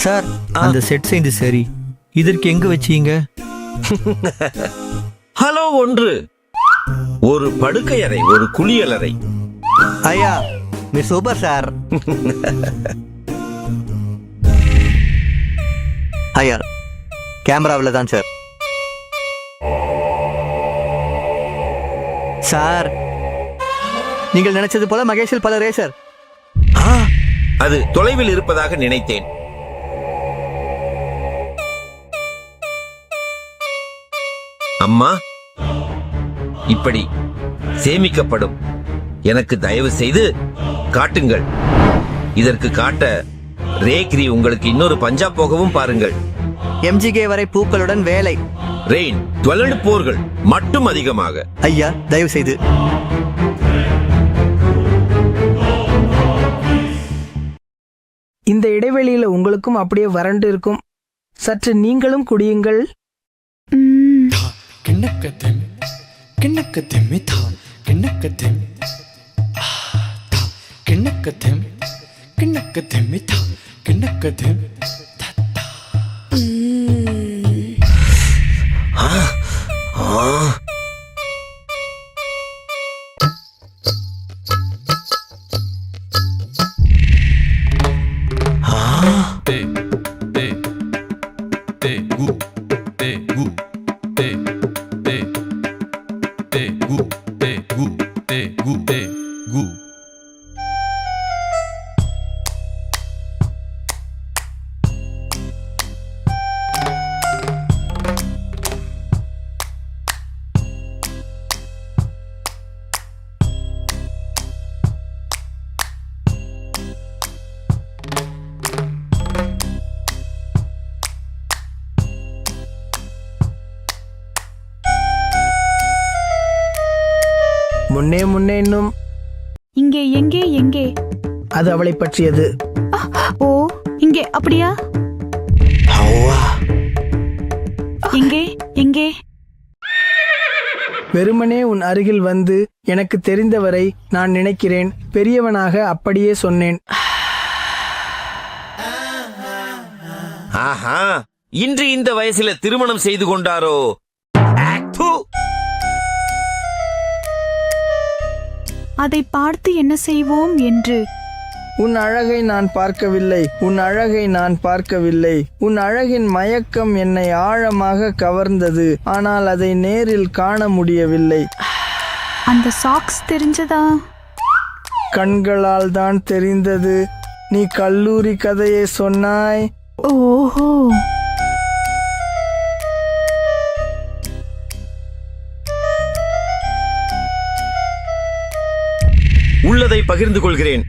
Sir, அந்த set செய்து சரி, இதற்கு எங்க வச்சீங்க? ஹலோ ஒன்று, ஒரு படுக்கை அறை, ஒரு குளியலறை. ஐயா, மிஸ் சூப்பர் சார். ஐயா, கேமராவில் தான் சார். சார், நீங்கள் நினைச்சது போல மகேஷில் பல ரேசர். அது தொலைவில் இருப்பதாக நினைத்தேன். அம்மா, இப்படி சேமிக்கப்படும் எனக்கு தயவு செய்து காட்டுங்கள். இதற்கு காட்ட ரேக்ரி உங்களுக்கு இன்னொரு பஞ்சாப் போகவும் பாருங்கள். MGK வரை பூக்களுடன் வேலை. ரெயின் தொழில்நுட்போர்கள் மட்டும் அதிகமாக. ஐயா, தயவு செய்து. இந்த இடைவெளியில உங்களுக்கும் அப்படியே வறண்டு இருக்கும். சற்று நீங்களும் குடியுங்கள். கிண்ணக்கத்தெம் கிண்ணக்கத்தெம்மி தா கிண்ணக்கத்தெம் தா கிண்ணக்கத்தெம் கிண்ணக்கத்தெம்மி தா கிண்ணக்கத்தெம் தத்தா. தே தே தே கு தே கு தே தே தே கு தே கு தே கு தே கு. முன்னே முன்னே இன்னும். இங்கே எங்கே எங்கே? அது அவளை பற்றியது. ஓ, இங்கே அப்படியா? எங்கே எங்கே? வெறுமனே உன் அருகில் வந்து எனக்கு தெரிந்தவரை நான் நினைக்கிறேன். பெரியவனாக அப்படியே சொன்னேன். ஆஹா, இன்று இந்த வயசுல திருமணம் செய்து கொண்டாரோ? ஆக்து. அதை பார்த்து என்ன செய்வோம் என்று. உன் அழகை நான் பார்க்கவில்லை, உன் அழகை நான் பார்க்கவில்லை. உன் அழகின் மயக்கம் என்னை ஆழமாக கவர்ந்தது. ஆனால் அதை நேரில் காண முடியவில்லை. அந்த சாக்ஸ் தெரிஞ்சதா? கண்களால் தான் தெரிந்தது. நீ கல்லூரி கதையை சொன்னாய். ஓஹோ, உள்ளதை பகிர்ந்து கொள்கிறேன்.